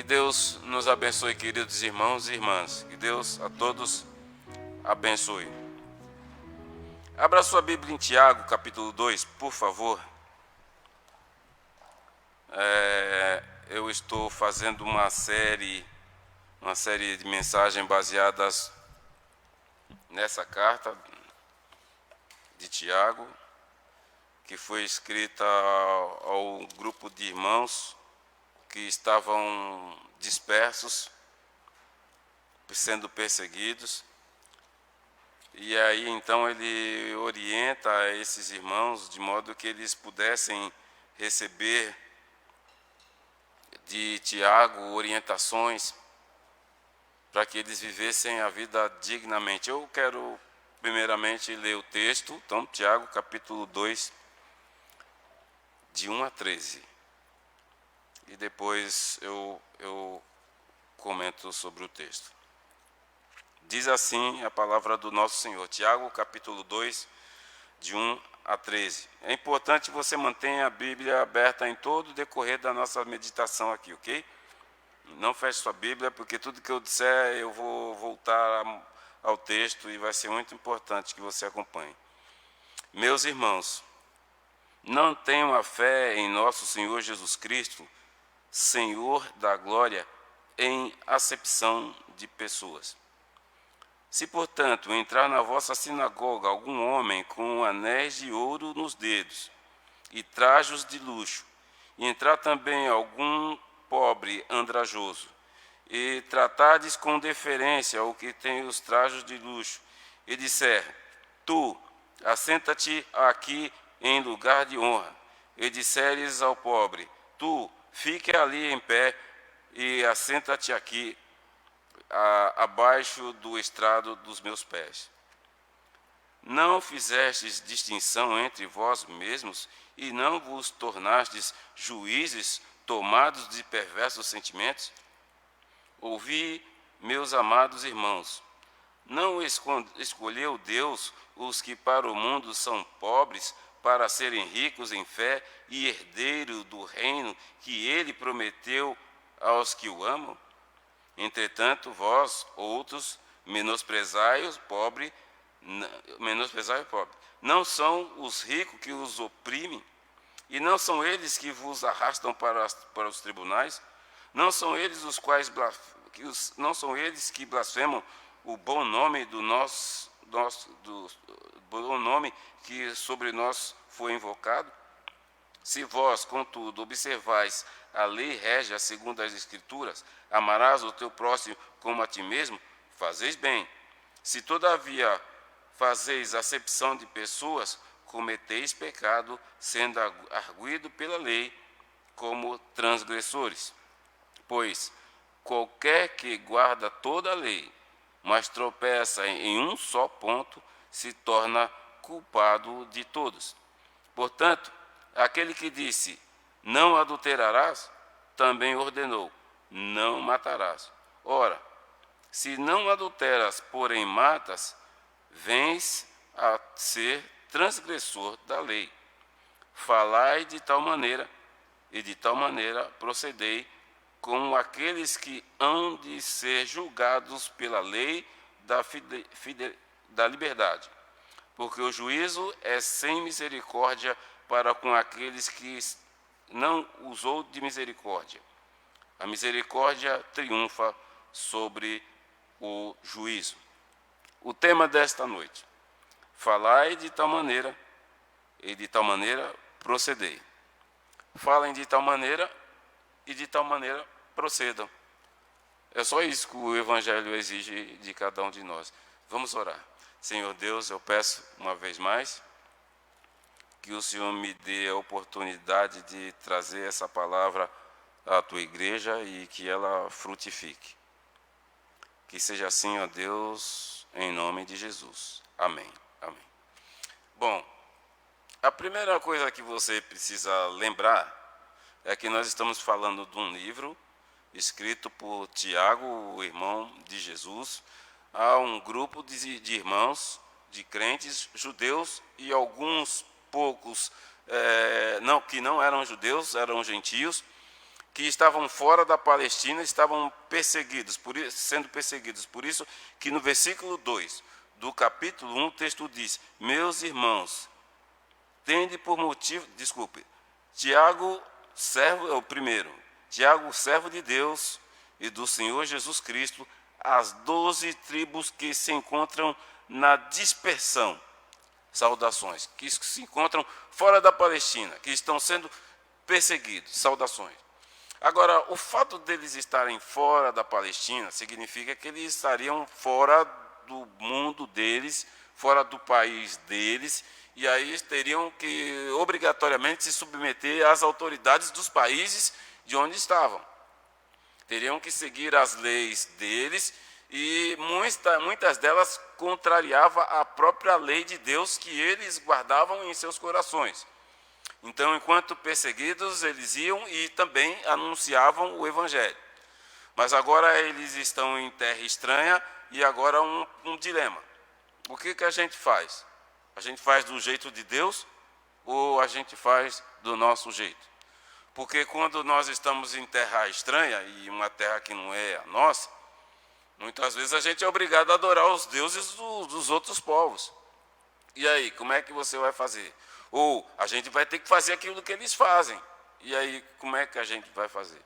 Deus nos abençoe, queridos irmãos e irmãs. Que Deus a todos abençoe. Abra sua Bíblia em Tiago, capítulo 2, por favor. Eu estou fazendo uma série de mensagens baseadas nessa carta de Tiago, que foi escrita ao grupo de irmãos que estavam dispersos, sendo perseguidos. E aí então ele orienta esses irmãos de modo que eles pudessem receber de Tiago orientações para que eles vivessem a vida dignamente. Eu quero primeiramente ler o texto, então Tiago capítulo 2, de 1 a 13. E depois eu comento sobre o texto. Diz assim a palavra do nosso Senhor, Tiago capítulo 2, de 1 a 13. É importante você mantenha a Bíblia aberta em todo o decorrer da nossa meditação aqui, ok? Não feche sua Bíblia, porque tudo que eu disser eu vou voltar ao texto e vai ser muito importante que você acompanhe. Meus irmãos, não tenham a fé em nosso Senhor Jesus Cristo, Senhor da glória, em acepção de pessoas. Se, portanto, entrar na vossa sinagoga algum homem com anéis de ouro nos dedos e trajos de luxo, e entrar também algum pobre andrajoso, e tratardes com deferência o que tem os trajos de luxo, e disser, tu, assenta-te aqui em lugar de honra, e disseres ao pobre, tu, fique ali em pé, e assenta-te aqui, abaixo do estrado dos meus pés. Não fizestes distinção entre vós mesmos e não vos tornastes juízes tomados de perversos sentimentos? Ouvi, meus amados irmãos, não escolheu Deus os que para o mundo são pobres para serem ricos em fé e herdeiros do reino que ele prometeu aos que o amam? Entretanto, vós, outros, menosprezai o pobre. Não são os ricos que os oprimem? E não são eles que vos arrastam para os tribunais? Não são eles não são eles que blasfemam o bom nome do bom nome que sobre nós foi invocado? Se vós, contudo, observais a lei régia segundo as Escrituras, amarás o teu próximo como a ti mesmo, fazeis bem. Se, todavia, fazeis acepção de pessoas, cometeis pecado, sendo arguido pela lei como transgressores. Pois qualquer que guarda toda a lei, mas tropeça em um só ponto, se torna culpado de todos. Portanto, aquele que disse, não adulterarás, também ordenou, não matarás. Ora, se não adulteras, porém matas, vens a ser transgressor da lei. Falai de tal maneira, e de tal maneira procedei, como aqueles que hão de ser julgados pela lei da liberdade. Porque o juízo é sem misericórdia para com aqueles que não usou de misericórdia. A misericórdia triunfa sobre o juízo. O tema desta noite: falai de tal maneira, e de tal maneira procedei. Falem de tal maneira, e de tal maneira procedam. É só isso que o Evangelho exige de cada um de nós. Vamos orar. Senhor Deus, eu peço uma vez mais que o Senhor me dê a oportunidade de trazer essa palavra à tua igreja e que ela frutifique. Que seja assim, ó Deus, em nome de Jesus. Amém. Amém. Bom, a primeira coisa que você precisa lembrar é que nós estamos falando de um livro escrito por Tiago, o irmão de Jesus, a um grupo de irmãos, de crentes judeus e alguns poucos que não eram judeus, eram gentios, que estavam fora da Palestina estavam perseguidos, sendo perseguidos. Por isso que no versículo 2 do capítulo 1, o texto diz: meus irmãos, tende por motivo, Tiago, servo, é o primeiro, Tiago, servo de Deus e do Senhor Jesus Cristo, as 12 tribos que se encontram na dispersão, saudações, que se encontram fora da Palestina, que estão sendo perseguidos, saudações. Agora, o fato deles estarem fora da Palestina significa que eles estariam fora do mundo deles, fora do país deles, e aí eles teriam que obrigatoriamente se submeter às autoridades dos países de onde estavam. Teriam que seguir as leis deles, e muitas delas contrariavam a própria lei de Deus que eles guardavam em seus corações. Então, enquanto perseguidos, eles iam e também anunciavam o Evangelho. Mas agora eles estão em terra estranha e agora um dilema. O que a gente faz? A gente faz do jeito de Deus ou a gente faz do nosso jeito? Porque quando nós estamos em terra estranha, e uma terra que não é a nossa, muitas vezes a gente é obrigado a adorar os deuses dos outros povos. E aí, como é que você vai fazer? Ou a gente vai ter que fazer aquilo que eles fazem. E aí, como é que a gente vai fazer?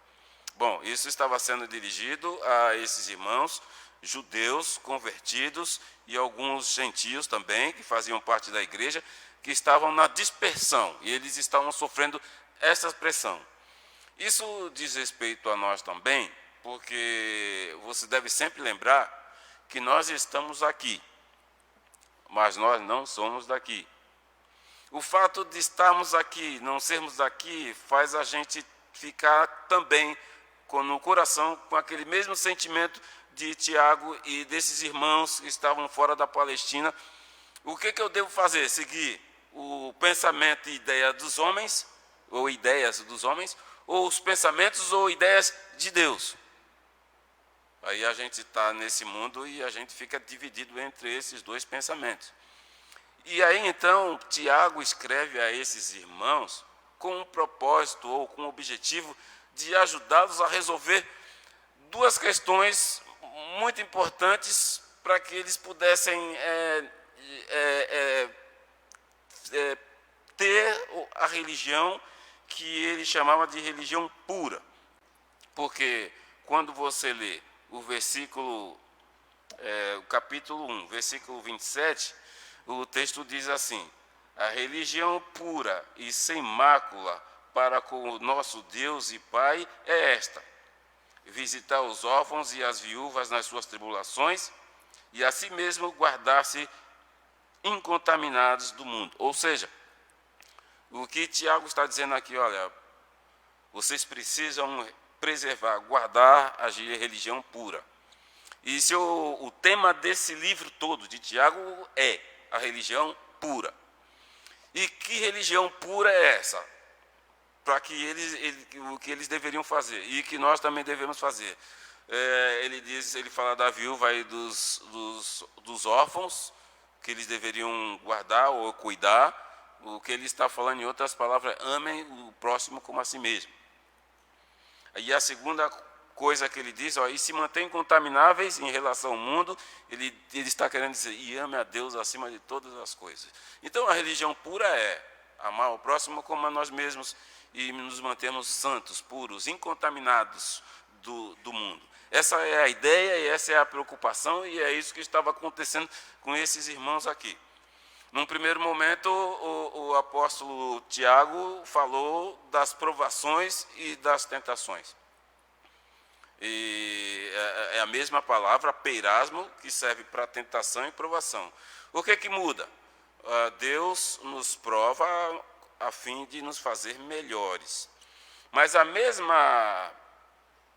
Bom, isso estava sendo dirigido a esses irmãos judeus convertidos e alguns gentios também, que faziam parte da igreja, que estavam na dispersão, e eles estavam sofrendo essa pressão. Isso diz respeito a nós também, porque você deve sempre lembrar que nós estamos aqui, mas nós não somos daqui. O fato de estarmos aqui, não sermos daqui, faz a gente ficar também no coração com aquele mesmo sentimento de Tiago e desses irmãos que estavam fora da Palestina. O que eu devo fazer? Seguir o pensamento e ideia dos homens, ou ideias dos homens, ou os pensamentos ou ideias de Deus? Aí a gente está nesse mundo e a gente fica dividido entre esses dois pensamentos. E aí então Tiago escreve a esses irmãos com um propósito ou com o objetivo de ajudá-los a resolver duas questões muito importantes para que eles pudessem ter a religião que ele chamava de religião pura. Porque quando você lê o versículo, o capítulo 1, versículo 27, o texto diz assim: a religião pura e sem mácula para com o nosso Deus e Pai é esta: visitar os órfãos e as viúvas nas suas tribulações, e assim mesmo guardar-se incontaminados do mundo. Ou seja, o que Tiago está dizendo aqui, olha, vocês precisam preservar, guardar a religião pura. E o tema desse livro todo de Tiago é a religião pura. E que religião pura é essa? Para que o que eles deveriam fazer e que nós também devemos fazer. Ele fala da viúva e dos órfãos, que eles deveriam guardar ou cuidar. O que ele está falando, em outras palavras, amem o próximo como a si mesmo. E a segunda coisa que ele diz, e se mantém contamináveis em relação ao mundo, ele está querendo dizer, e ame a Deus acima de todas as coisas. Então a religião pura é amar o próximo como a nós mesmos e nos mantermos santos, puros, incontaminados do mundo. Essa é a ideia e essa é a preocupação, e é isso que estava acontecendo com esses irmãos aqui. Num primeiro momento, o apóstolo Tiago falou das provações e das tentações. E é a mesma palavra, peirasmo, que serve para tentação e provação. O que muda? Deus nos prova a fim de nos fazer melhores. Mas a mesma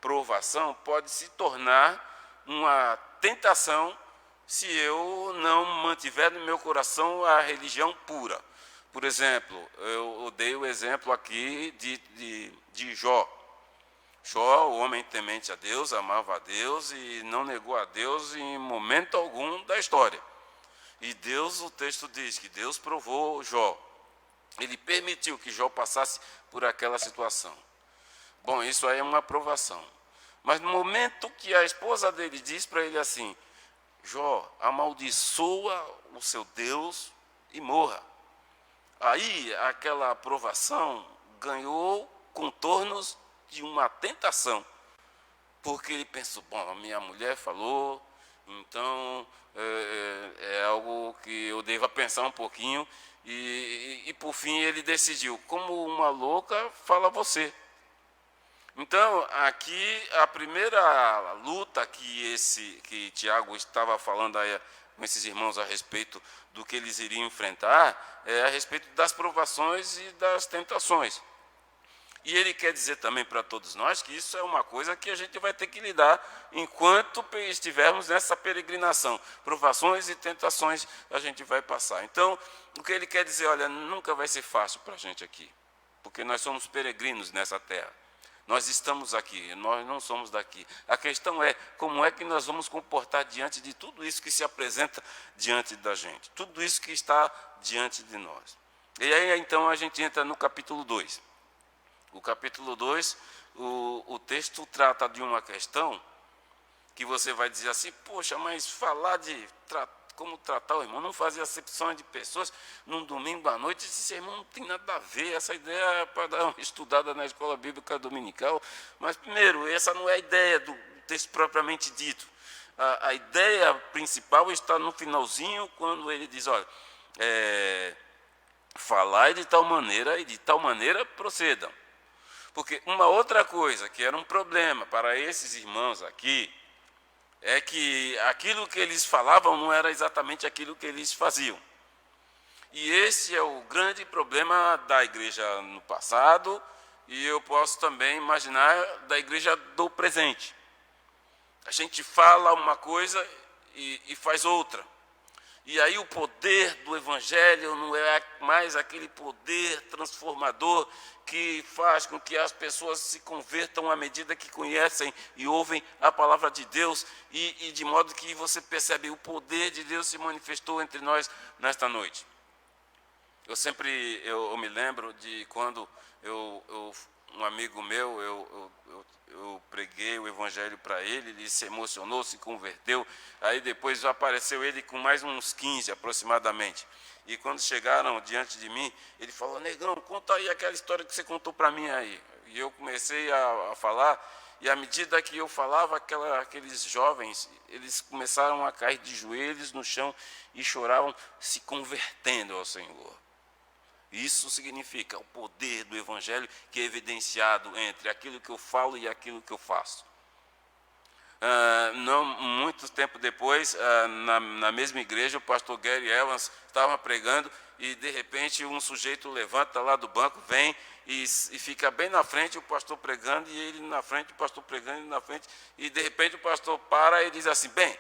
provação pode se tornar uma tentação se eu não mantiver no meu coração a religião pura. Por exemplo, eu dei o exemplo aqui de Jó. Jó, o homem temente a Deus, amava a Deus e não negou a Deus em momento algum da história. E Deus, o texto diz que Deus provou Jó. Ele permitiu que Jó passasse por aquela situação. Bom, isso aí é uma aprovação. Mas no momento que a esposa dele diz para ele assim: Jó, amaldiçoa o seu Deus e morra. Aí aquela aprovação ganhou contornos de uma tentação. Porque ele pensou, bom, a minha mulher falou, então é algo que eu deva pensar um pouquinho. E por fim ele decidiu, como uma louca, fala você. Então, aqui, a primeira luta que Tiago estava falando aí, com esses irmãos a respeito do que eles iriam enfrentar, é a respeito das provações e das tentações. E ele quer dizer também para todos nós que isso é uma coisa que a gente vai ter que lidar enquanto estivermos nessa peregrinação. Provações e tentações a gente vai passar. Então, o que ele quer dizer, olha, nunca vai ser fácil para a gente aqui, porque nós somos peregrinos nessa terra. Nós estamos aqui, nós não somos daqui. A questão é como é que nós vamos comportar diante de tudo isso que se apresenta diante da gente, tudo isso que está diante de nós. E aí, então, a gente entra no capítulo 2. O capítulo 2, o texto trata de uma questão que você vai dizer assim, poxa, mas falar de como tratar o irmão, não fazer acepção de pessoas num domingo à noite, esse irmão não tem nada a ver, essa ideia é para dar uma estudada na escola bíblica dominical. Mas, primeiro, essa não é a ideia do texto propriamente dito. A ideia principal está no finalzinho, quando ele diz, olha, falai de tal maneira e de tal maneira procedam. Porque uma outra coisa que era um problema para esses irmãos aqui, é que aquilo que eles falavam não era exatamente aquilo que eles faziam. E esse é o grande problema da igreja no passado, e eu posso também imaginar da igreja do presente. A gente fala uma coisa e faz outra. E aí o poder do Evangelho não é mais aquele poder transformador que faz com que as pessoas se convertam à medida que conhecem e ouvem a palavra de Deus, e de modo que você percebe o poder de Deus se manifestou entre nós nesta noite. Eu me lembro de quando um amigo meu, eu preguei o evangelho para ele se emocionou, se converteu, aí depois apareceu ele com mais uns 15 aproximadamente, e quando chegaram diante de mim, ele falou, negão, conta aí aquela história que você contou para mim aí, e eu comecei a falar, e à medida que eu falava, aqueles jovens, eles começaram a cair de joelhos no chão e choravam, se convertendo ao Senhor. Isso significa o poder do Evangelho que é evidenciado entre aquilo que eu falo e aquilo que eu faço. Não muito tempo depois, na mesma igreja, o pastor Gary Evans estava pregando e, de repente, um sujeito levanta lá do banco, vem e fica bem na frente, o pastor pregando, e ele na frente, o pastor pregando, ele na frente, e, de repente, o pastor para e diz assim, bem,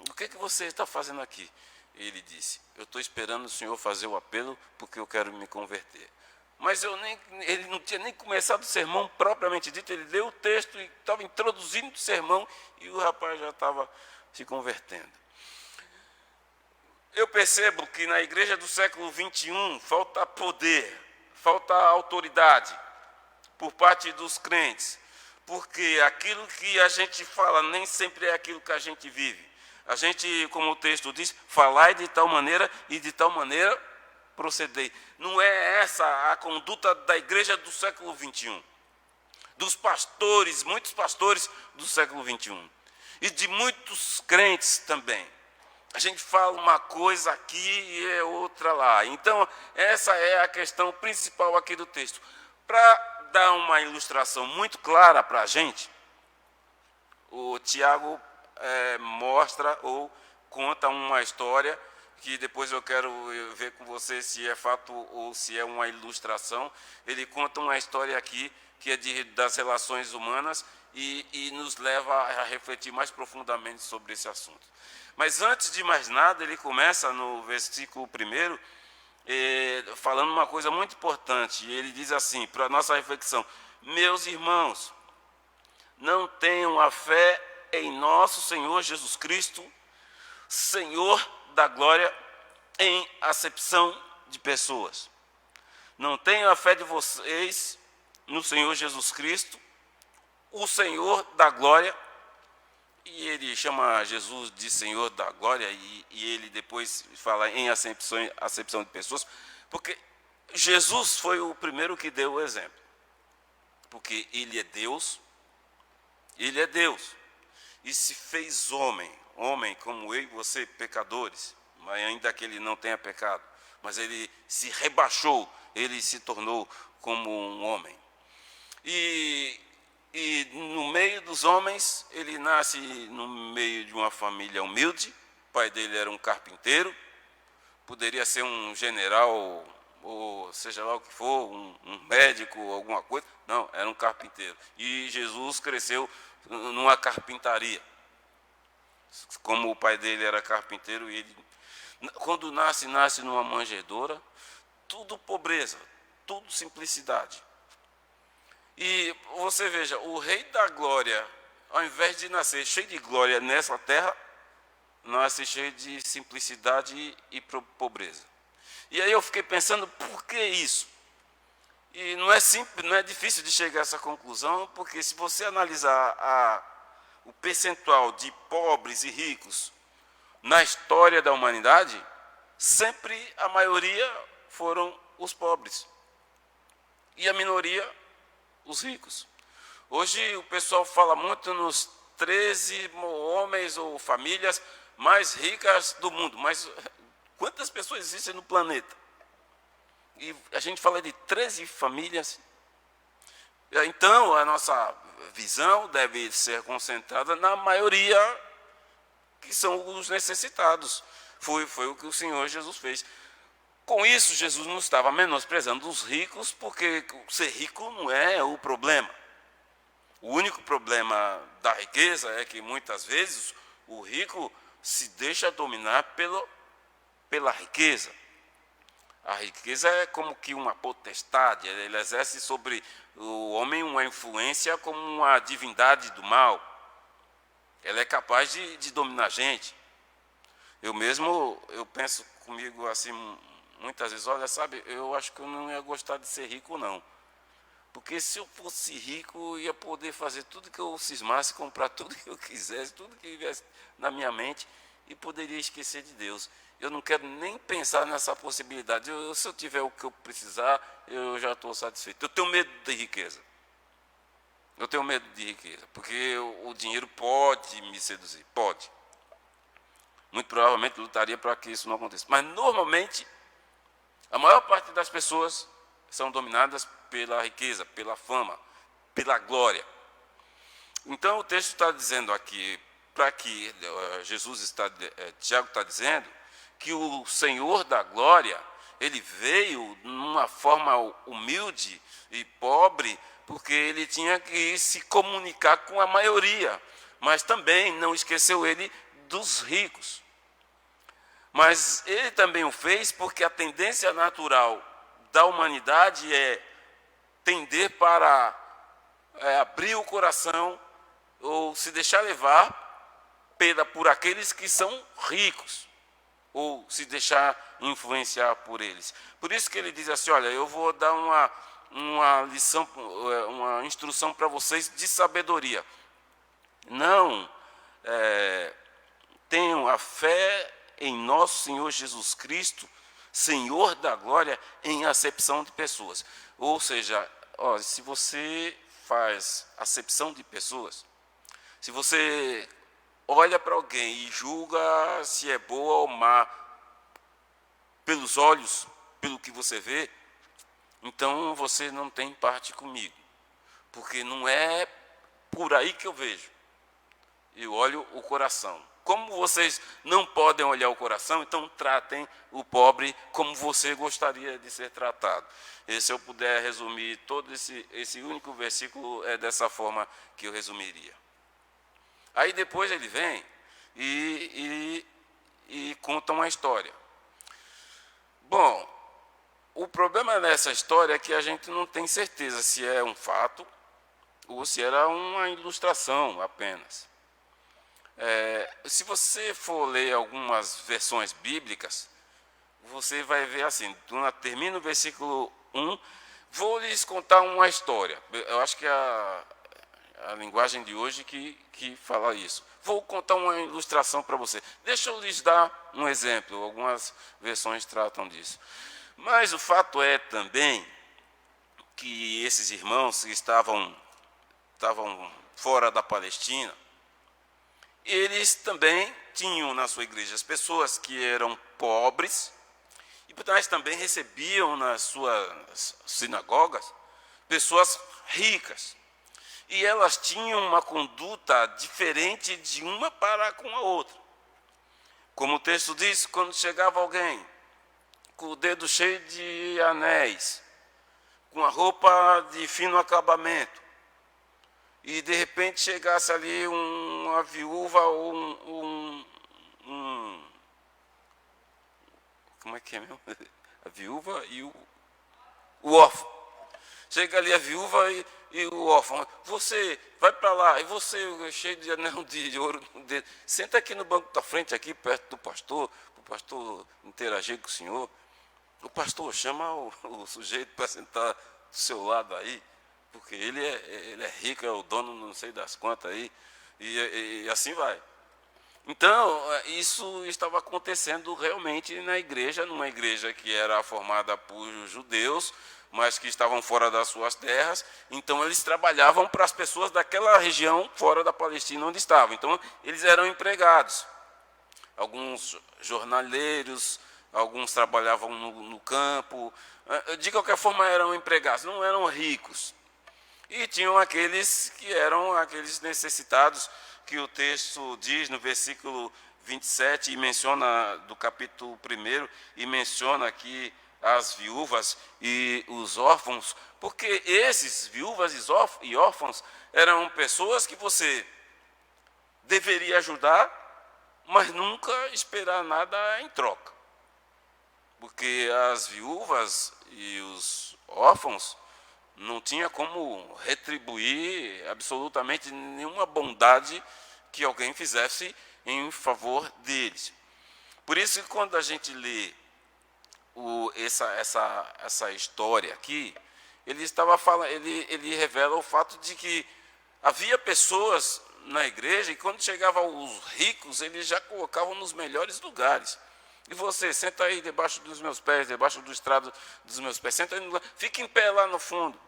o que você está fazendo aqui? Ele disse, eu estou esperando o senhor fazer o apelo porque eu quero me converter. Mas ele não tinha nem começado o sermão propriamente dito, ele leu o texto e estava introduzindo o sermão e o rapaz já estava se convertendo. Eu percebo que na igreja do século XXI falta poder, falta autoridade por parte dos crentes, porque aquilo que a gente fala nem sempre é aquilo que a gente vive. A gente, como o texto diz, falai de tal maneira e de tal maneira procedei. Não é essa a conduta da igreja do século XXI, dos pastores, muitos pastores do século XXI, e de muitos crentes também. A gente fala uma coisa aqui e é outra lá. Então, essa é a questão principal aqui do texto. Para dar uma ilustração muito clara para a gente, o Tiago mostra ou conta uma história que depois eu quero ver com você se é fato ou se é uma ilustração. Ele conta uma história aqui que é das relações humanas e nos leva a refletir mais profundamente sobre esse assunto. Mas antes de mais nada, ele começa no versículo 1, falando uma coisa muito importante. Ele diz assim, para a nossa reflexão, meus irmãos, não tenham a fé em nosso Senhor Jesus Cristo, Senhor da glória, em acepção de pessoas. Não tenham a fé de vocês no Senhor Jesus Cristo, o Senhor da glória, e ele chama Jesus de Senhor da glória, e ele depois fala em acepção de pessoas, porque Jesus foi o primeiro que deu o exemplo, porque ele é Deus, e se fez homem como eu e você, pecadores, mas ainda que ele não tenha pecado, mas ele se rebaixou, ele se tornou como um homem. E no meio dos homens, ele nasce no meio de uma família humilde, o pai dele era um carpinteiro, poderia ser um general, ou seja lá o que for, um médico, alguma coisa, não, era um carpinteiro. E Jesus cresceu numa carpintaria, como o pai dele era carpinteiro, e ele, quando nasce numa manjedoura, tudo pobreza, tudo simplicidade. E você veja, o Rei da Glória, ao invés de nascer cheio de glória nessa terra, nasce cheio de simplicidade e pobreza. E aí eu fiquei pensando, por que isso? E não é simples, não é difícil de chegar a essa conclusão, porque se você analisar o percentual de pobres e ricos na história da humanidade, sempre a maioria foram os pobres e a minoria os ricos. Hoje o pessoal fala muito nos 13 homens ou famílias mais ricas do mundo, mas quantas pessoas existem no planeta? E a gente fala de 13 famílias. Então a nossa visão deve ser concentrada na maioria, que são os necessitados. Foi o que o Senhor Jesus fez. Com isso, Jesus não estava menosprezando os ricos, porque ser rico não é o problema. O único problema da riqueza é que, muitas vezes, o rico se deixa dominar pela riqueza. A riqueza é como que uma potestade, ele exerce sobre o homem uma influência como uma divindade do mal. Ela é capaz de dominar a gente. Eu penso comigo assim, muitas vezes, olha, sabe, eu acho que eu não ia gostar de ser rico, não. Porque se eu fosse rico, eu ia poder fazer tudo que eu cismasse, comprar tudo que eu quisesse, tudo que viesse na minha mente, e poderia esquecer de Deus. Eu não quero nem pensar nessa possibilidade. Se eu tiver o que eu precisar, eu já estou satisfeito. Eu tenho medo de riqueza. Porque o dinheiro pode me seduzir, pode. Muito provavelmente lutaria para que isso não aconteça. Mas, normalmente, a maior parte das pessoas são dominadas pela riqueza, pela fama, pela glória. Então, o texto está dizendo aqui, Tiago está dizendo, que o Senhor da glória, ele veio numa forma humilde e pobre, porque ele tinha que se comunicar com a maioria, mas também não esqueceu ele dos ricos. Mas ele também o fez porque a tendência natural da humanidade é tender para abrir o coração ou se deixar levar por aqueles que são ricos, ou se deixar influenciar por eles. Por isso que ele diz assim, olha, eu vou dar uma lição, uma instrução para vocês de sabedoria. Não tenham a fé em nosso Senhor Jesus Cristo, Senhor da glória, em acepção de pessoas. Ou seja, se você faz acepção de pessoas, se você olha para alguém e julga se é boa ou má pelos olhos, pelo que você vê, então você não tem parte comigo, porque não é por aí que eu vejo. Eu olho o coração. Como vocês não podem olhar o coração, então tratem o pobre como você gostaria de ser tratado. E se eu puder resumir todo esse único versículo, é dessa forma que eu resumiria. Aí depois ele vem e conta uma história. Bom, o problema dessa história é que a gente não tem certeza se é um fato ou se era uma ilustração apenas. Se você for ler algumas versões bíblicas, você vai ver assim, termina o versículo 1, Vou lhes contar uma história. Eu acho que é a linguagem de hoje que fala isso. Vou contar uma ilustração para você. Deixa eu lhes dar um exemplo. Algumas versões tratam disso. Mas o fato é também que esses irmãos que estavam fora da Palestina, eles também tinham na sua igreja as pessoas que eram pobres, mas também recebiam nas suas sinagogas pessoas ricas. E elas tinham uma conduta diferente de uma para com a outra. Como o texto diz, quando chegava alguém com o dedo cheio de anéis, com a roupa de fino acabamento, e de repente chegasse ali uma viúva ou como é que é mesmo? A viúva e o órfão. Chega ali a viúva e o órfão. Você vai para lá, e você cheio de anel de ouro no dedo. Senta aqui no banco da frente, aqui perto do pastor, para o pastor interagir com o senhor. O pastor chama o sujeito para sentar do seu lado aí, porque ele é rico, é o dono não sei das quantas aí, e assim vai. Então, isso estava acontecendo realmente na igreja, numa igreja que era formada por judeus, mas que estavam fora das suas terras. Então, eles trabalhavam para as pessoas daquela região fora da Palestina onde estavam. Então, eles eram empregados. Alguns jornaleiros, alguns trabalhavam no campo. De qualquer forma, eram empregados, não eram ricos. E tinham aqueles que eram aqueles necessitados, que o texto diz no versículo 27, e menciona do capítulo 1, e menciona aqui as viúvas e os órfãos, porque esses viúvas e órfãos eram pessoas que você deveria ajudar, mas nunca esperar nada em troca. Porque as viúvas e os órfãos não tinha como retribuir absolutamente nenhuma bondade que alguém fizesse em favor deles. Por isso que quando a gente lê essa história aqui, ele revela o fato de que havia pessoas na igreja, e quando chegavam os ricos, eles já colocavam nos melhores lugares. E você, senta aí debaixo dos meus pés, debaixo do estrado dos meus pés, senta aí, fica em pé lá no fundo.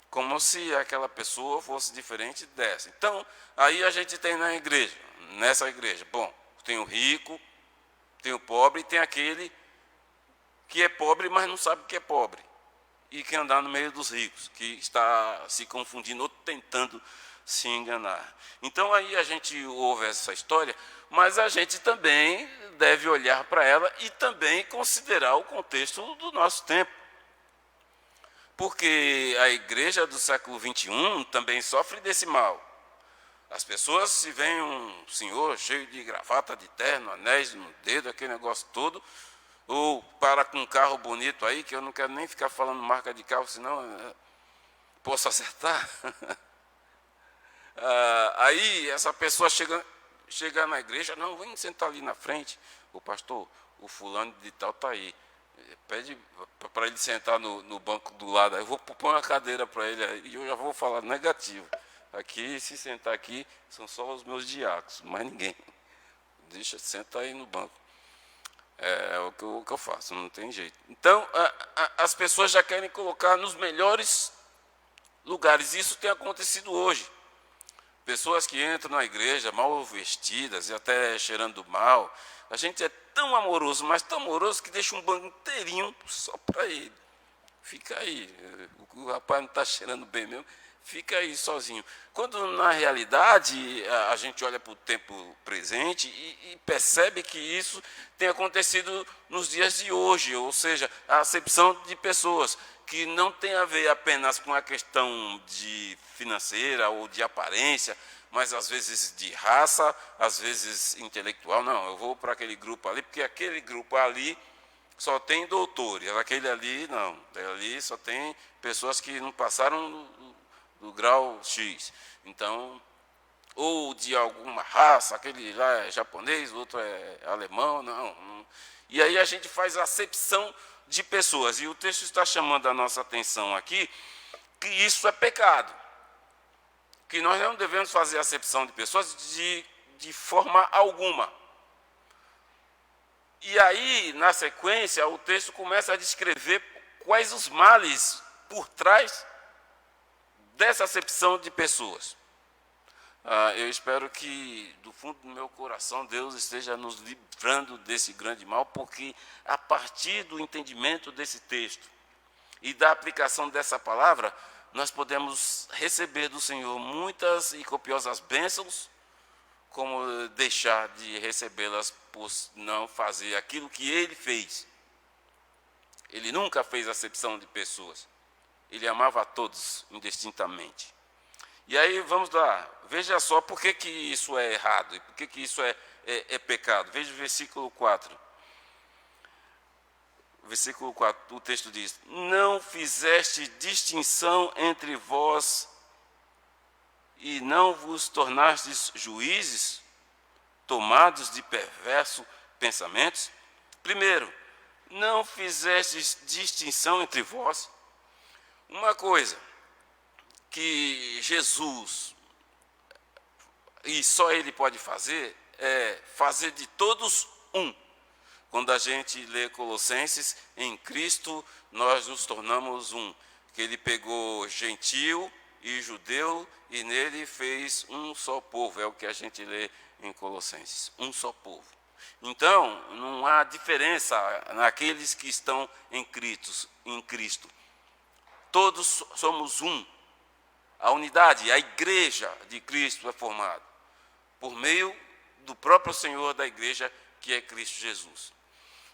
Como se aquela pessoa fosse diferente dessa. Então, aí a gente tem nessa igreja, bom, tem o rico, tem o pobre, e tem aquele que é pobre, mas não sabe que é pobre, e que anda no meio dos ricos, que está se confundindo ou tentando se enganar. Então, aí a gente ouve essa história, mas a gente também deve olhar para ela e também considerar o contexto do nosso tempo. Porque a igreja do século XXI também sofre desse mal. As pessoas, se vem um senhor cheio de gravata, de terno, anéis no dedo, aquele negócio todo, ou para com um carro bonito aí, que eu não quero nem ficar falando marca de carro, senão posso acertar. Aí essa pessoa chega na igreja, não, vem sentar ali na frente. O pastor, o fulano de tal está aí. Pede para ele sentar no banco do lado. Eu vou pôr uma cadeira para ele e eu já vou falar negativo. Aqui, se sentar aqui, são só os meus diáconos, mais ninguém. Deixa, senta aí no banco. É o que eu faço, não tem jeito. Então, as pessoas já querem colocar nos melhores lugares. Isso tem acontecido hoje. Pessoas que entram na igreja mal vestidas e até cheirando mal. A gente é tão amoroso, mas tão amoroso, que deixa um banco inteirinho só para ele. Fica aí. O rapaz não está cheirando bem mesmo. Fica aí sozinho. Quando, na realidade, a gente olha para o tempo presente e percebe que isso tem acontecido nos dias de hoje, ou seja, a acepção de pessoas que não tem a ver apenas com a questão de financeira ou de aparência, mas às vezes de raça, às vezes intelectual. Não, eu vou para aquele grupo ali, porque aquele grupo ali só tem doutores, aquele ali não, ali só tem pessoas que não passaram do grau X. Então, ou de alguma raça, aquele lá é japonês, o outro é alemão, não. E aí a gente faz a acepção de pessoas. E o texto está chamando a nossa atenção aqui que isso é pecado. Que nós não devemos fazer acepção de pessoas de forma alguma. E aí, na sequência, o texto começa a descrever quais os males por trás dessa acepção de pessoas. Eu espero que, do fundo do meu coração, Deus esteja nos livrando desse grande mal, porque a partir do entendimento desse texto e da aplicação dessa palavra, nós podemos receber do Senhor muitas e copiosas bênçãos, como deixar de recebê-las por não fazer aquilo que ele fez. Ele nunca fez acepção de pessoas. Ele amava a todos indistintamente. E aí, vamos lá. Veja só por que isso é errado e por que isso é pecado. Veja o versículo 4. Versículo 4, o texto diz: não fizeste distinção entre vós e não vos tornastes juízes, tomados de perversos pensamentos. Primeiro, não fizestes distinção entre vós. Uma coisa que Jesus, e só Ele pode fazer, é fazer de todos um. Quando a gente lê Colossenses, em Cristo nós nos tornamos um. Que Ele pegou gentil e judeu e nele fez um só povo. É o que a gente lê em Colossenses, um só povo. Então, não há diferença naqueles que estão em Cristo. Todos somos um. A unidade, a igreja de Cristo é formada por meio do próprio Senhor da igreja, que é Cristo Jesus.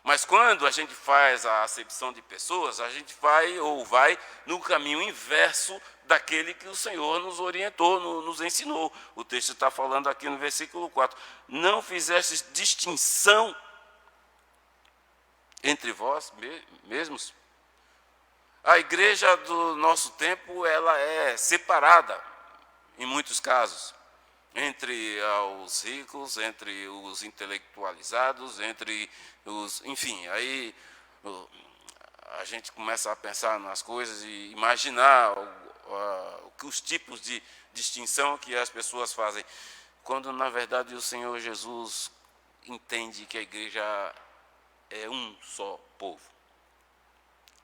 Mas quando a gente faz a acepção de pessoas, a gente vai no caminho inverso daquele que o Senhor nos orientou, nos ensinou. O texto está falando aqui no versículo 4. Não fizestes distinção entre vós mesmos. A igreja do nosso tempo, ela é separada, em muitos casos, entre os ricos, entre os intelectualizados, entre os... Enfim, aí a gente começa a pensar nas coisas e imaginar os tipos de distinção que as pessoas fazem, quando, na verdade, o Senhor Jesus entende que a igreja é um só povo,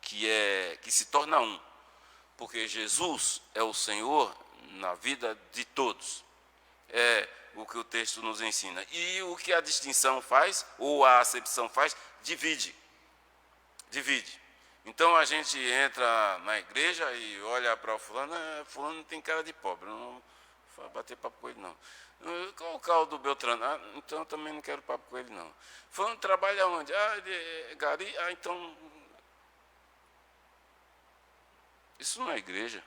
que se torna um, porque Jesus é o Senhor na vida de todos. É o que o texto nos ensina. E o que a distinção faz, ou a acepção faz, divide. Então a gente entra na igreja e olha para o fulano, fulano tem cara de pobre, não vai bater papo com ele não. Qual o carro do Beltrano? Então eu também não quero papo com ele não. Fulano trabalha onde? Ele é gari, então... Isso não é igreja.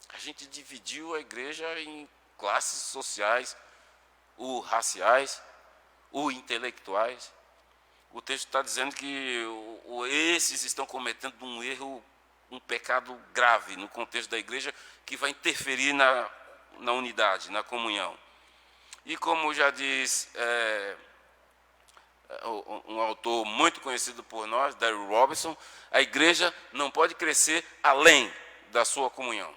A gente dividiu a igreja em classes sociais, ou raciais, ou intelectuais. O texto está dizendo que esses estão cometendo um erro, um pecado grave no contexto da igreja, que vai interferir na unidade, na comunhão. E como já diz um autor muito conhecido por nós, Darrell Robinson, a igreja não pode crescer além da sua comunhão.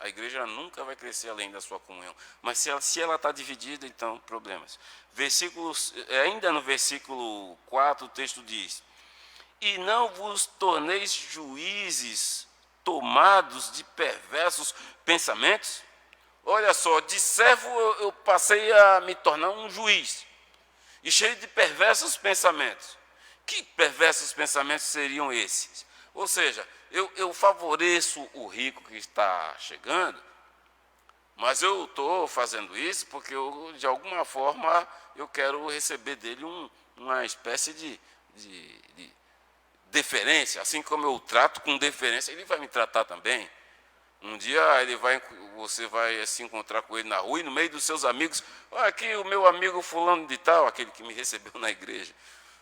A igreja nunca vai crescer além da sua comunhão. Mas se ela está dividida, então, problemas. Ainda no versículo 4, o texto diz: e não vos torneis juízes tomados de perversos pensamentos. Olha só, de servo eu passei a me tornar um juiz, e cheio de perversos pensamentos. Que perversos pensamentos seriam esses? Ou seja, eu favoreço o rico que está chegando, mas eu estou fazendo isso porque, de alguma forma, eu quero receber dele uma espécie de deferência. Assim como eu trato com deferência, ele vai me tratar também. Um dia você vai se encontrar com ele na rua e no meio dos seus amigos, aqui o meu amigo fulano de tal, aquele que me recebeu na igreja,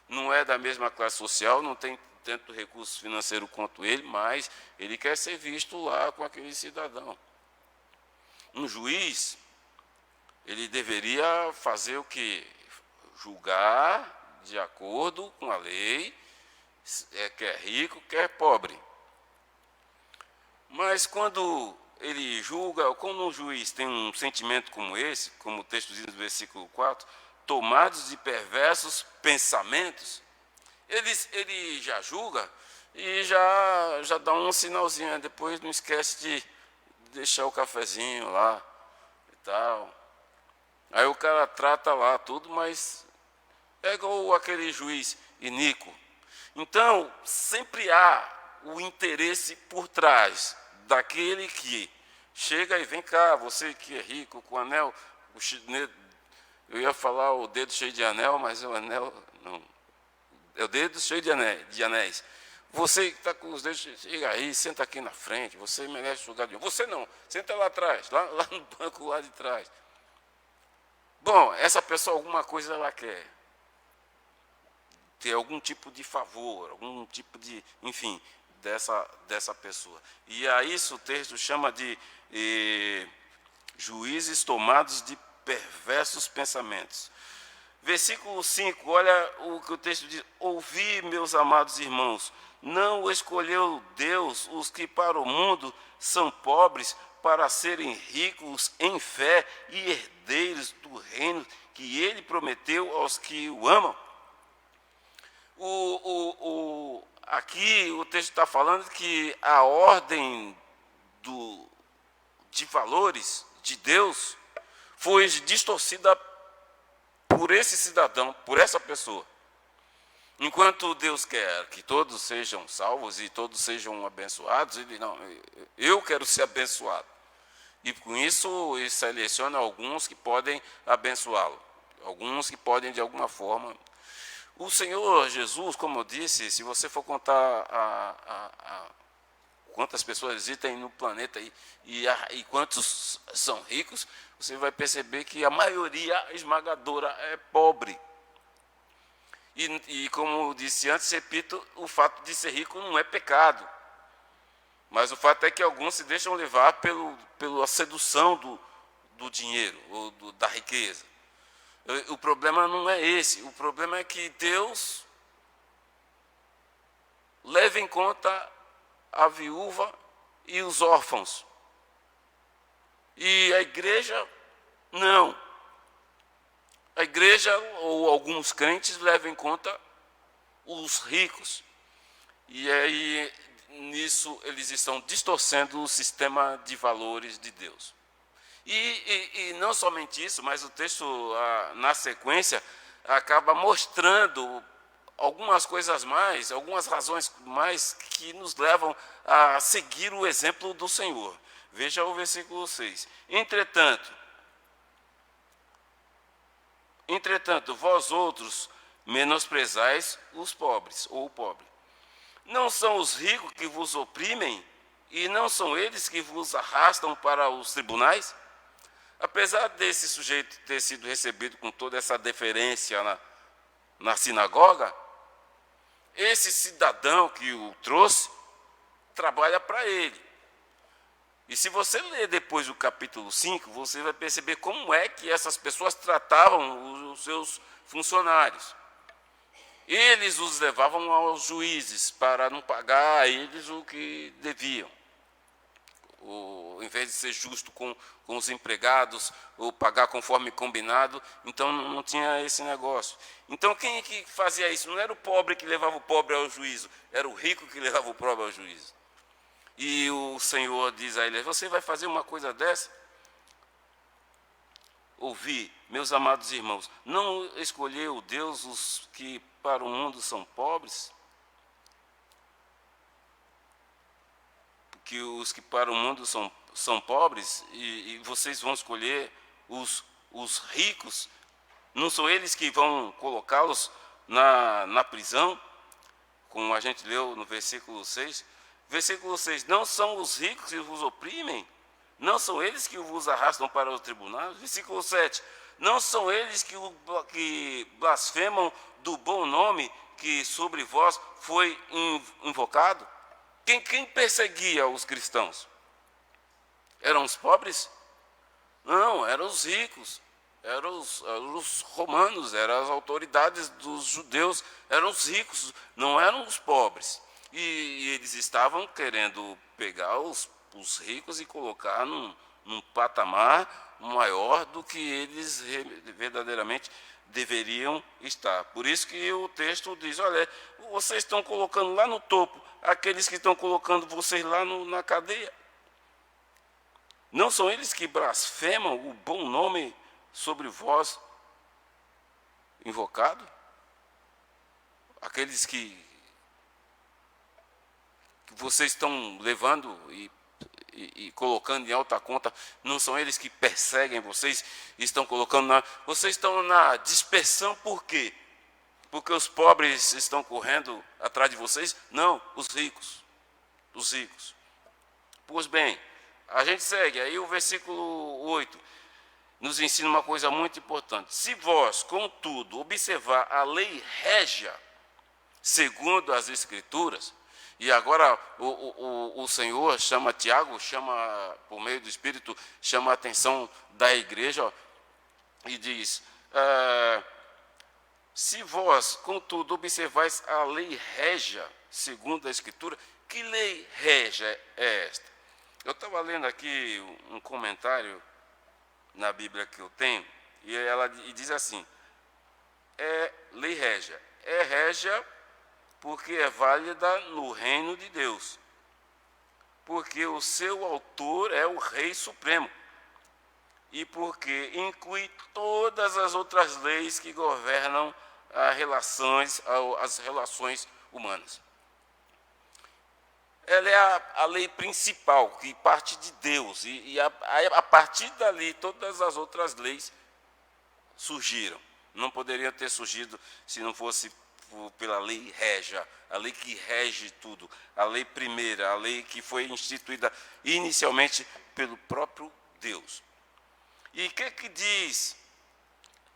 não é da mesma classe social, não tem tanto recurso financeiro quanto ele, mas ele quer ser visto lá com aquele cidadão. Um juiz, ele deveria fazer o quê? Julgar de acordo com a lei, quer rico, quer pobre. Mas quando ele julga, quando um juiz tem um sentimento como esse, como o texto diz no versículo 4, tomados de perversos pensamentos, ele já julga e já dá um sinalzinho, depois não esquece de deixar o cafezinho lá e tal. Aí o cara trata lá tudo, mas é igual aquele juiz iníquo. Então, sempre há o interesse por trás daquele que chega e vem cá, você que é rico, com anel, eu ia falar o dedo cheio de anel, mas o anel não, é o dedo cheio de anéis. Você que está com os dedos, chega aí, senta aqui na frente, você merece lugar de honra. Você não, senta lá atrás, lá no banco lá de trás. Bom, essa pessoa alguma coisa ela quer. Ter algum tipo de favor, algum tipo de, enfim, dessa pessoa. E a isso o texto chama de juízes tomados de perversos pensamentos. Versículo 5, olha o que o texto diz: ouvi, meus amados irmãos, não escolheu Deus os que para o mundo são pobres, para serem ricos em fé e herdeiros do reino que ele prometeu aos que o amam. Aqui o texto está falando que a ordem de valores de Deus foi distorcida por esse cidadão, por essa pessoa. Enquanto Deus quer que todos sejam salvos e todos sejam abençoados, ele não, eu quero ser abençoado. E com isso ele seleciona alguns que podem abençoá-lo, alguns que podem de alguma forma. O Senhor Jesus, como eu disse, se você for contar quantas pessoas existem no planeta e quantos são ricos, você vai perceber que a maioria esmagadora é pobre. E como eu disse antes, repito, o fato de ser rico não é pecado. Mas o fato é que alguns se deixam levar pela sedução do dinheiro, ou da riqueza. O problema não é esse, o problema é que Deus leva em conta a viúva e os órfãos. E a igreja, não. A igreja, ou alguns crentes, levam em conta os ricos. E aí, nisso, eles estão distorcendo o sistema de valores de Deus. E não somente isso, mas o texto, na sequência, acaba mostrando algumas coisas mais, algumas razões mais que nos levam a seguir o exemplo do Senhor. Veja o versículo 6. Entretanto, vós outros menosprezais os pobres, ou o pobre. Não são os ricos que vos oprimem, e não são eles que vos arrastam para os tribunais? Apesar desse sujeito ter sido recebido com toda essa deferência na sinagoga, esse cidadão que o trouxe trabalha para ele. E se você ler depois o capítulo 5, você vai perceber como é que essas pessoas tratavam os seus funcionários. Eles os levavam aos juízes para não pagar a eles o que deviam. Em vez de ser justo com os empregados, ou pagar conforme combinado, então não tinha esse negócio. Então quem que fazia isso? Não era o pobre que levava o pobre ao juízo, era o rico que levava o pobre ao juízo. E o Senhor diz a ele: você vai fazer uma coisa dessa? Ouvi, meus amados irmãos, não escolheu Deus os que para o mundo são pobres? Que os que para o mundo são pobres, e vocês vão escolher os ricos, não são eles que vão colocá-los na prisão, como a gente leu no versículo 6. Versículo 6, não são os ricos que vos oprimem, não são eles que vos arrastam para o tribunal. Versículo 7, não são eles que blasfemam do bom nome que sobre vós foi invocado? Quem perseguia os cristãos? Eram os pobres? Não, eram os ricos. eram os romanos, eram as autoridades dos judeus, eram os ricos, não eram os pobres. E eles estavam querendo pegar os ricos e colocar num patamar maior do que eles verdadeiramente deveriam estar. Por isso que o texto diz, olha, vocês estão colocando lá no topo aqueles que estão colocando vocês lá na cadeia. Não são eles que blasfemam o bom nome sobre vós invocado? Aqueles que vocês estão levando e colocando em alta conta, não são eles que perseguem vocês, estão colocando vocês estão na dispersão, por quê? Porque os pobres estão correndo atrás de vocês? Não, os ricos. Pois bem, a gente segue, aí o versículo 8 nos ensina uma coisa muito importante. Se vós, contudo, observar a lei régia, segundo as Escrituras, e agora o Senhor chama Tiago, por meio do Espírito, chama a atenção da igreja e diz, se vós, contudo, observais a lei régia, segundo a Escritura, que lei régia é esta? Eu estava lendo aqui um comentário na Bíblia que eu tenho, e diz assim, lei régia. É régia porque é válida no reino de Deus, porque o seu autor é o Rei Supremo, e porque inclui todas as outras leis que governam as relações humanas. Ela é a lei principal, que parte de Deus, e a partir dali todas as outras leis surgiram. Não poderiam ter surgido se não fosse pela lei régia, a lei que rege tudo, a lei primeira, a lei que foi instituída inicialmente pelo próprio Deus. E o que diz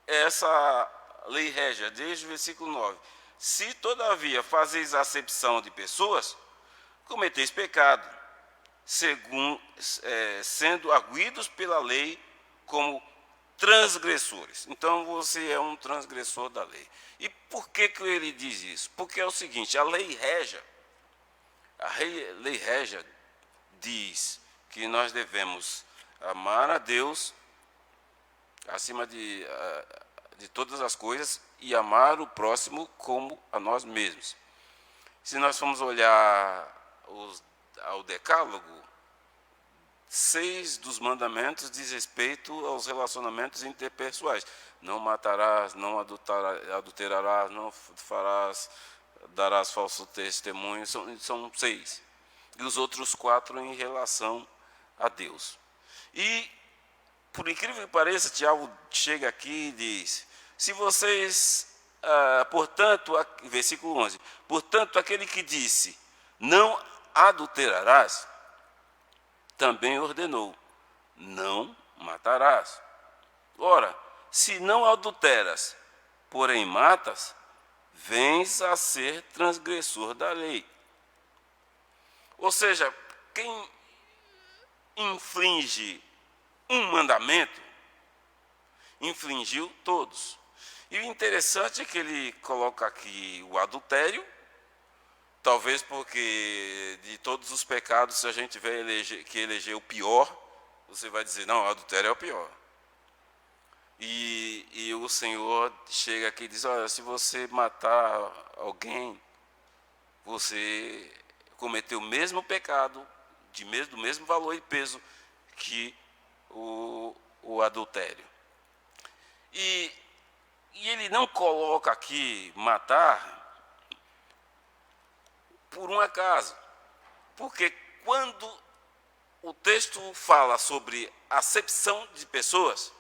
essa lei régia? Desde o versículo 9. Se, todavia, fazeis acepção de pessoas, cometeis pecado, sendo arguidos pela lei como transgressores. Então, você é um transgressor da lei. E por que ele diz isso? Porque é o seguinte, a lei régia diz que nós devemos amar a Deus acima de todas as coisas e amar o próximo como a nós mesmos. Se nós formos olhar ao decálogo, 6 dos mandamentos diz respeito aos relacionamentos interpessoais. Não matarás, não adulterarás, não darás falso testemunho, são 6. E os outros 4 em relação a Deus. E, por incrível que pareça, Tiago chega aqui e diz, se vocês, portanto, versículo 11, portanto, aquele que disse, não adulterarás, também ordenou, não matarás. Ora, se não adulteras, porém matas, vens a ser transgressor da lei. Ou seja, quem infringe um mandamento, infringiu todos. E o interessante é que ele coloca aqui o adultério, talvez porque de todos os pecados, se a gente tiver que eleger o pior, você vai dizer, não, o adultério é o pior. E o Senhor chega aqui e diz, olha, se você matar alguém, você cometeu o mesmo pecado, do mesmo valor e peso que o adultério. E ele não coloca aqui matar por um acaso, porque quando o texto fala sobre acepção de pessoas,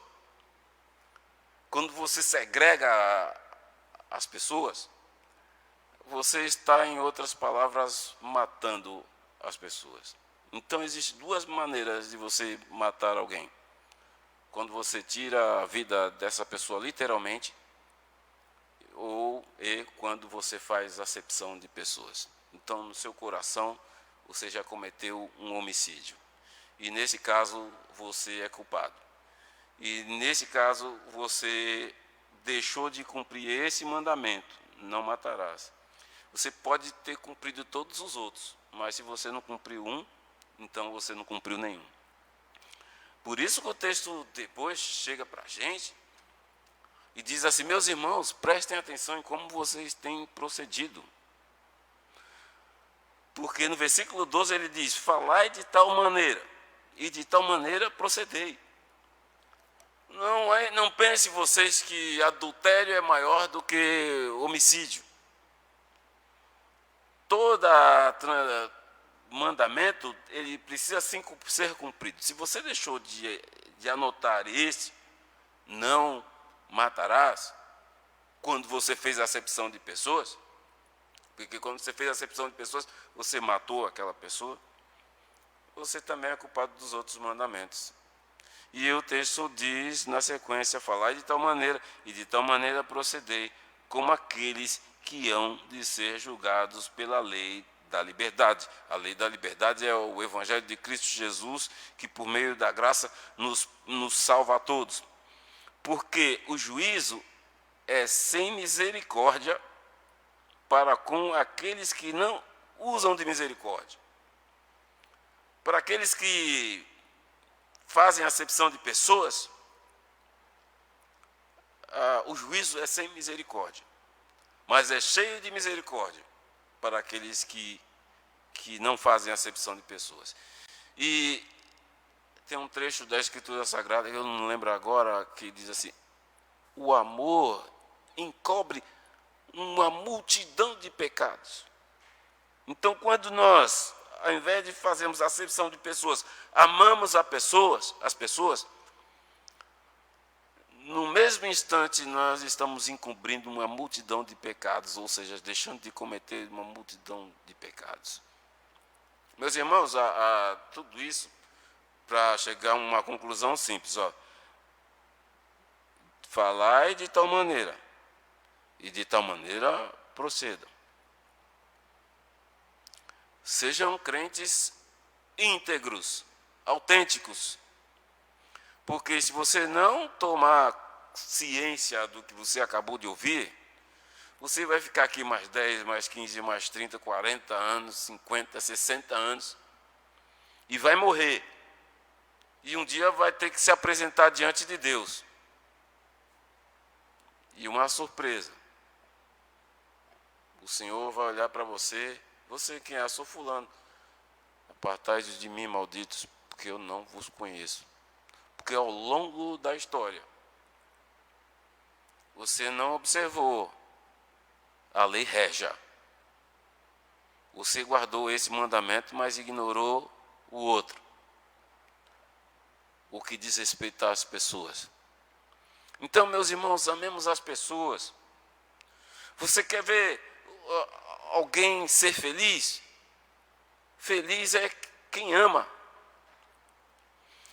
quando você segrega as pessoas, você está, em outras palavras, matando as pessoas. Então, existem 2 maneiras de você matar alguém. Quando você tira a vida dessa pessoa literalmente, e quando você faz acepção de pessoas. Então, no seu coração, você já cometeu um homicídio. E, nesse caso, você é culpado. E, nesse caso, você deixou de cumprir esse mandamento, não matarás. Você pode ter cumprido todos os outros, mas se você não cumpriu um, então você não cumpriu nenhum. Por isso que o texto depois chega para a gente e diz assim: meus irmãos, prestem atenção em como vocês têm procedido. Porque no versículo 12 ele diz: falai de tal maneira, e de tal maneira procedei. Não pense vocês que adultério é maior do que homicídio. Todo mandamento, ele precisa sim ser cumprido. Se você deixou de anotar esse, não matarás, quando você fez a acepção de pessoas, porque quando você fez a acepção de pessoas, você matou aquela pessoa, você também é culpado dos outros mandamentos. E o texto diz na sequência: falai de tal maneira, e de tal maneira procedei, como aqueles que hão de ser julgados pela lei da liberdade. A lei da liberdade é o Evangelho de Cristo Jesus, que por meio da graça nos salva a todos. Porque o juízo é sem misericórdia para com aqueles que não usam de misericórdia. Para aqueles que fazem acepção de pessoas, o juízo é sem misericórdia, mas é cheio de misericórdia para aqueles que não fazem acepção de pessoas. E tem um trecho da Escritura Sagrada, eu não lembro agora, que diz assim: o amor encobre uma multidão de pecados. Então, quando nós, ao invés de fazermos acepção de pessoas, amamos as pessoas, no mesmo instante nós estamos encobrindo uma multidão de pecados, ou seja, deixando de cometer uma multidão de pecados. Meus irmãos, tudo isso para chegar a uma conclusão simples. Falai de tal maneira, e de tal maneira procedam. Sejam crentes íntegros, autênticos. Porque se você não tomar ciência do que você acabou de ouvir, você vai ficar aqui mais 10, mais 15, mais 30, 40 anos, 50, 60 anos, e vai morrer. E um dia vai ter que se apresentar diante de Deus. E uma surpresa: o Senhor vai olhar para você: você quem é? Sou fulano. Apartai-vos de mim, malditos, porque eu não vos conheço. Porque ao longo da história, você não observou a lei régia. Você guardou esse mandamento, mas ignorou o outro, o que diz respeito às pessoas. Então, meus irmãos, amemos as pessoas. Você quer ver alguém ser feliz? Feliz é quem ama.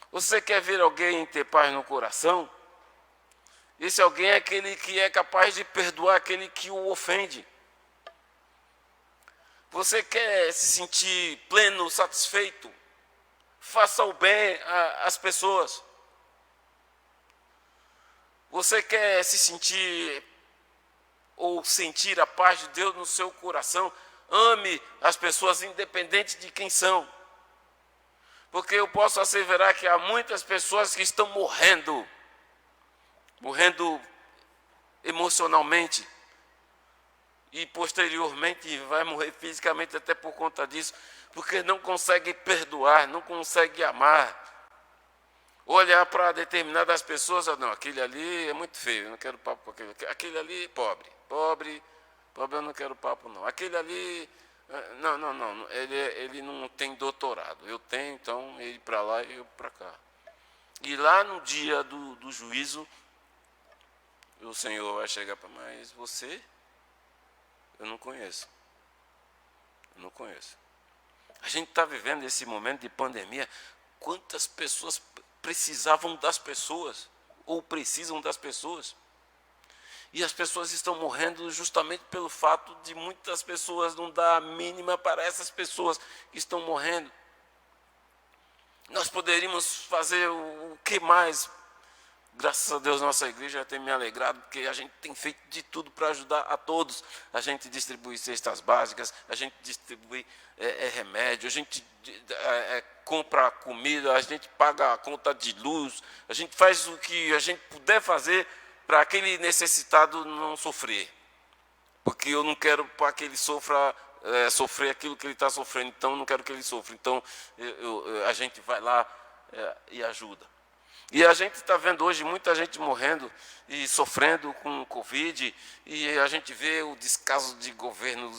Você quer ver alguém ter paz no coração? Esse alguém é aquele que é capaz de perdoar aquele que o ofende. Você quer se sentir pleno, satisfeito? Faça o bem às pessoas. Você quer se sentir ou sentir a paz de Deus no seu coração? Ame as pessoas independente de quem são. Porque eu posso asseverar que há muitas pessoas que estão morrendo emocionalmente, e posteriormente vai morrer fisicamente até por conta disso, porque não consegue perdoar, não consegue amar. Olhar para determinadas pessoas: não, aquele ali é muito feio, eu não quero papo com aquele ali, pobre eu não quero papo não, aquele ali, não, ele não tem doutorado, eu tenho, então ele para lá e eu para cá. E lá no dia do juízo, o Senhor vai chegar para: mas você, eu não conheço. A gente está vivendo esse momento de pandemia. Quantas pessoas precisavam das pessoas, ou precisam das pessoas? E as pessoas estão morrendo justamente pelo fato de muitas pessoas não dar a mínima para essas pessoas que estão morrendo. Nós poderíamos fazer o que mais Graças a Deus, nossa igreja tem me alegrado, porque a gente tem feito de tudo para ajudar a todos. A gente distribui cestas básicas, a gente distribui remédio, a gente compra comida, a gente paga a conta de luz, a gente faz o que a gente puder fazer para aquele necessitado não sofrer. Porque eu não quero para que ele sofrer aquilo que ele está sofrendo, então eu não quero que ele sofra. Então a gente vai lá e ajuda. E a gente está vendo hoje muita gente morrendo e sofrendo com Covid, e a gente vê o descaso de governo,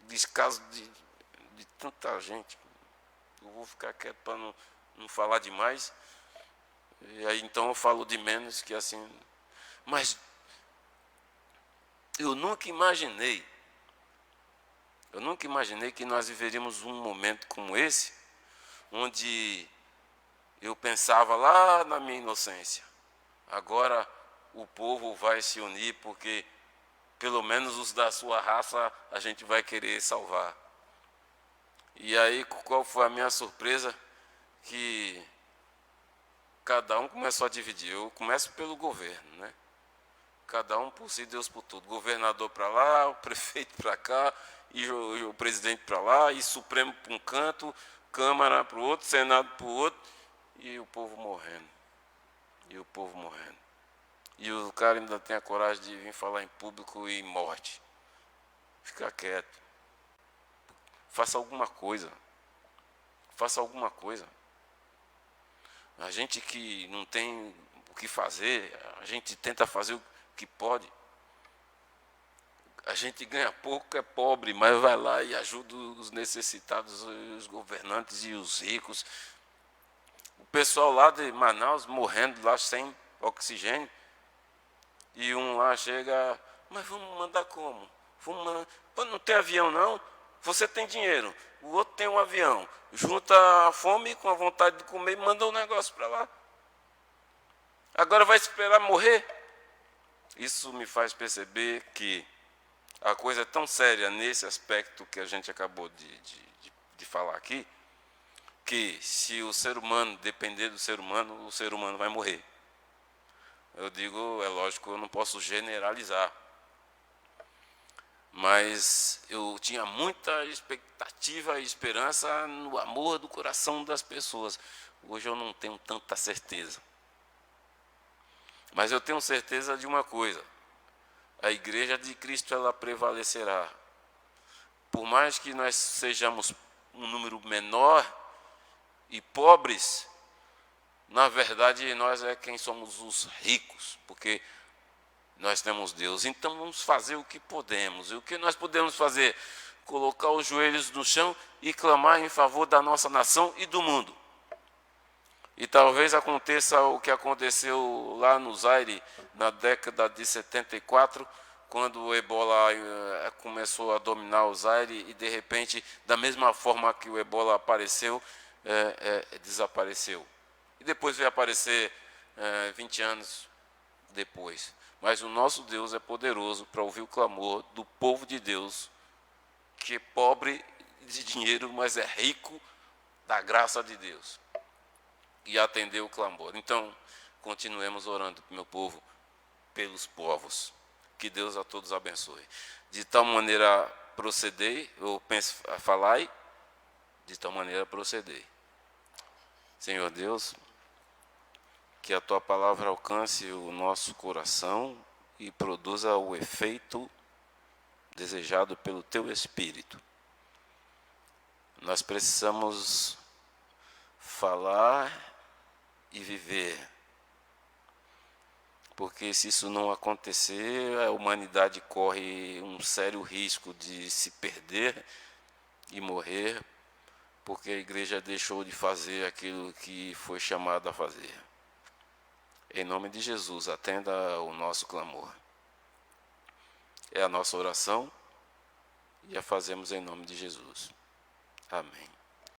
descaso de tanta gente. Eu vou ficar quieto para não falar demais, e aí então eu falo de menos, que assim. Mas eu nunca imaginei que nós viveríamos um momento como esse, onde eu pensava lá na minha inocência, agora o povo vai se unir porque pelo menos os da sua raça a gente vai querer salvar. E aí qual foi a minha surpresa? Que cada um começou a dividir. Eu começo pelo governo, né? Cada um por si, Deus por tudo. Governador para lá, o prefeito para cá, e o presidente para lá, e Supremo para um canto, Câmara para o outro, Senado para o outro, e o povo morrendo. E o cara ainda tem a coragem de vir falar em público e morte. Fica quieto. Faça alguma coisa. A gente que não tem o que fazer, a gente tenta fazer o que pode. A gente ganha pouco, é pobre, mas vai lá e ajuda os necessitados, os governantes e os ricos. O pessoal lá de Manaus morrendo lá sem oxigênio. E um lá chega, mas vamos mandar como? Pô, não tem avião não? Você tem dinheiro, o outro tem um avião. Junta a fome com a vontade de comer e manda um negócio para lá. Agora vai esperar morrer? Isso me faz perceber que a coisa é tão séria nesse aspecto que a gente acabou de falar aqui, que se o ser humano depender do ser humano, o ser humano vai morrer. Eu digo, é lógico, eu não posso generalizar, mas eu tinha muita expectativa e esperança no amor do coração das pessoas. Hoje eu não tenho tanta certeza. Mas eu tenho certeza de uma coisa: a igreja de Cristo, ela prevalecerá. Por mais que nós sejamos um número menor e pobres, na verdade nós é quem somos os ricos, porque nós temos Deus. Então vamos fazer o que podemos. E o que nós podemos fazer? Colocar os joelhos no chão e clamar em favor da nossa nação e do mundo. E talvez aconteça o que aconteceu lá no Zaire, na década de 74, quando o ebola começou a dominar o Zaire e, de repente, da mesma forma que o ebola apareceu, desapareceu. E depois veio aparecer 20 anos depois. Mas o nosso Deus é poderoso para ouvir o clamor do povo de Deus, que é pobre de dinheiro, mas é rico da graça de Deus, e atender o clamor. Então, continuemos orando, meu povo, pelos povos. Que Deus a todos abençoe. De tal maneira procedei, eu penso a falar, de tal maneira procedei. Senhor Deus, que a tua palavra alcance o nosso coração e produza o efeito desejado pelo teu Espírito. Nós precisamos falar e viver, porque se isso não acontecer, a humanidade corre um sério risco de se perder e morrer, porque a igreja deixou de fazer aquilo que foi chamada a fazer. Em nome de Jesus, atenda o nosso clamor. É a nossa oração e a fazemos em nome de Jesus. Amém.